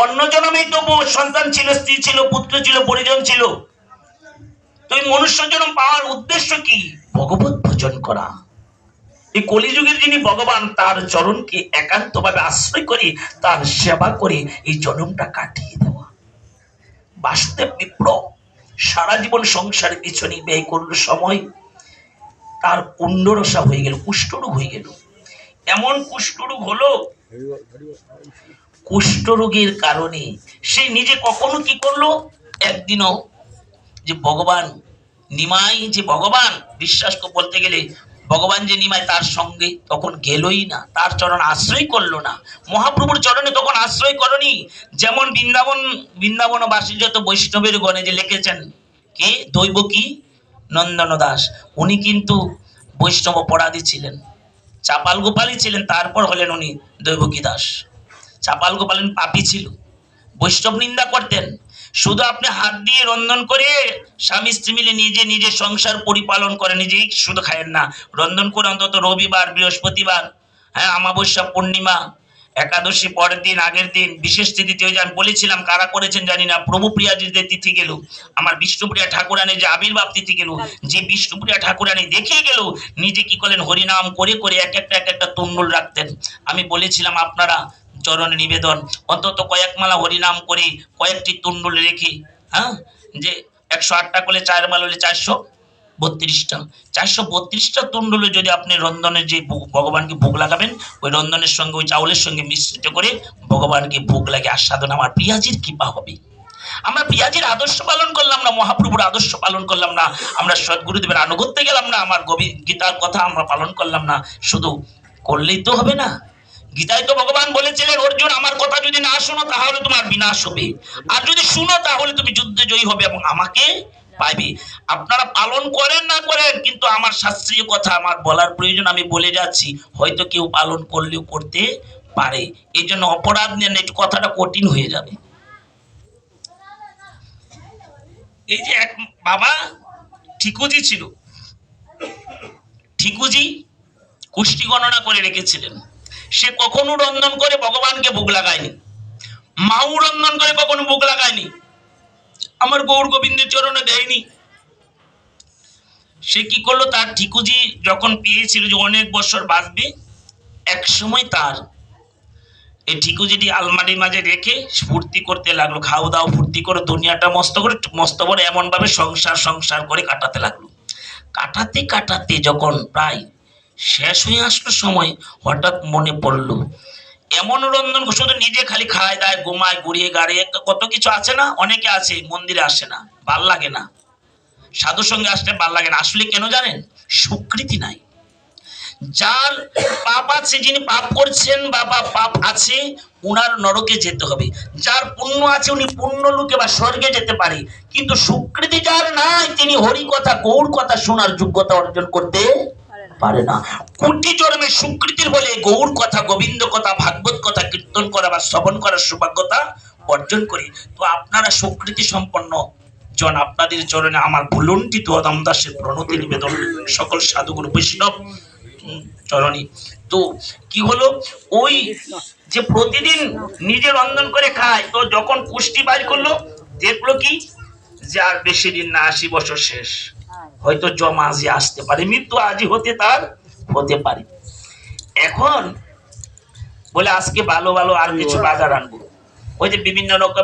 অন্য জন্মেই তো সন্তান ছিল, স্ত্রী ছিল, পুত্র ছিল, পরিজন ছিল। তো মনুষ্য জন্ম পাওয়ার উদ্দেশ্য কি? ভগবত ভজন করা। এই কলিযুগের যিনি ভগবান, তার চরণকে একান্ত ভাবে আশ্রয় করে তার সেবা করে এই জন্মটা কাটিয়ে দেওয়া। বাসুদেব বিপ্র সারা জীবন সংসারের পিছনে ব্যয় করল সময়, তার পুণ্যরসা হয়ে গেল, কুষ্ঠরোগ হয়ে গেল। এমন কুষ্ঠরোগ হলো, কুষ্ঠরোগের কারণে সে নিজে কখনো কি করলো, একদিনও যে ভগবান নিমাই, যে ভগবান বিশ্বাস বলতে গেলে ভগবান যে নিমাই, তার সঙ্গে তখন গেলই না, তার চরণ আশ্রয় করলো না। মহাপ্রভুর চরণে তখন আশ্রয় করনি। যেমন বৃন্দাবনবাসী যত বৈষ্ণবের গণে যে লিখেছেন কে, দৈব কি নন্দন দাস, উনি কিন্তু বৈষ্ণব অপরাধী ছিলেন, চাপাল গোপালই ছিলেন, তারপর হলেন উনি দৈবকী দাস। চাপাল গোপালন পাপী ছিল, বৈষ্ণব নিন্দা করতেন। শুধু আপনি হাত দিয়ে রন্ধন করে স্বামী স্ত্রী মিলে নিজে নিজে সংসার পরিপালন করে, নিজেই শুধু খায়েন না, রন্ধন করে অন্তত রবিবার, বৃহস্পতিবার, হ্যাঁ, অমাবস্যা, পূর্ণিমা, একাদশী, পরের দিন, আগের দিন, বিশেষ তিথিতে, ওই যে আমি বলেছিলাম কারা করেছেন জানি না, প্রভু প্রিয়াজিদের তিথি গেল, আমার বিষ্ণুপ্রিয়া ঠাকুরানী যে আবির্ভাব তিথি গেল, যে বিষ্ণুপ্রিয়া ঠাকুরানী দেখিয়ে গেল, নিজে কি করলেন, হরিনাম করে করে এক একটা তুণ্ডুল রাখতেন। আমি বলেছিলাম আপনারা চরণে নিবেদন, অন্তত কয়েক মালা হরিনাম করে কয়েকটি তুণ্ডুল রেখে, হ্যাঁ, যে 108টা করলে 4 মালা হলে 432টা, 432টা তুণ্ডুলে যদি আপনি রন্ধনের যে ভগবানকে ভোগ লাগাবেন, ওই রন্ধনের সঙ্গে ওই চাউলের সঙ্গে মিশ্রিত করে ভগবানকে ভোগ লাগে আস্বাদন, আমার প্রিয়াজির কৃপা হবে। আমরা প্রিয়াজির আদর্শ পালন করলাম না, মহাপ্রভুর আদর্শ পালন করলাম না, আমরা সদ্গুরুদেবের আনুগত্যে গেলাম না, আমার গীতার কথা আমরা পালন করলাম না। শুধু করলেই তো হবে না। গীতায় তো ভগবান বলেছিলেন, অর্জুন আমার কথা যদি না শোনো তাহলে তোমার বিনাশ হবে, আর যদি শুনো তাহলে তুমি যুদ্ধে জয়ী হবে এবং আমাকে পাইবে। আপনারা পালন করেন না করেন, কিন্তু আমার শাস্ত্রীয় কথা আমার বলার প্রয়োজন, আমি বলে যাচ্ছি, হয়তো কেউ পালন করলেও করতে পারে, এই জন্য অপরাধ নেন, একটু কথাটা কঠিন হয়ে যাবে। এই যে এক বাবা ঠিকুজি ছিল, ঠিকুজি কুষ্টি গণনা করে রেখেছিলেন, সে কখনো রন্ধন করে ভগবানকে ভোগ লাগায়নি, মাও রন্ধন করে কখনো ভোগ লাগায়নি, আমার গৌর গোবিন্দের চরণে দেয়নি। সে কি করলো, তার ঠিকুজি যখন পেয়েছিল যে অনেক বছর বাঁচবে, এক সময় তার এই ঠিকুজিটি আলমারির মাঝে রেখে ফুর্তি করতে লাগলো, খাও দাও ফুর্তি করো, দুনিয়াটা মস্ত করে এমন ভাবে সংসার করে কাটাতে লাগলো। কাটাতে কাটাতে যখন প্রায় শেষ হয়ে আসলো সময়, হঠাৎ মনে পড়লো এমন রন্ধন, শুধু নিজে খালি খায় দায়, ঘুমায়, ঘুরিয়ে গাড়িয়ে, কত কিছু আছে না, অনেকে আছে মন্দিরে আসে না, ভাল লাগে না, সাধুর সঙ্গে আসলে ভাল লাগে না, আসলে কেন জানেন, স্বীকৃতি নাই। যার পাপ আছে, যিনি পাপ করছেন বাবা পাপ আছে, উনার নরকে যেতে হবে, যার পুণ্য আছে উনি পুণ্য লোকে বা স্বর্গে যেতে পারে, কিন্তু স্বীকৃতি যার নাই, তিনি হরি কথা গৌর কথা শোনার যোগ্যতা অর্জন করতে পারে না। কোটি জন্মের স্বীকৃতির বলে গৌর কথা, গোবিন্দ কথা, ভাগবত কথা কীর্তন করা বা শ্রবণ করার সৌভাগ্যতা অর্জন করি। তো আপনারা স্বীকৃতি সম্পন্ন জন, আপনাদের চরণে আমার ভুলুণ্ঠিত অদম দাসের প্রণতি নিবেদন, সকল সাধুগুরু বৈষ্ণব চরণী। তো কি হলো, ওই যে প্রতিদিন নিজে রন্ধন করে খায়, তো যখন পুষ্টি বার করলো, দেখলো কি যে আর বেশি দিন না, 80 বছর শেষ, হয়তো জমা আজই আসতে পারে, মৃত্যু আজই হতে পারে। এখন বলে আজকে ভালো ভালো আর কিছু বাজার আনবো, ওই যে বিভিন্ন রকম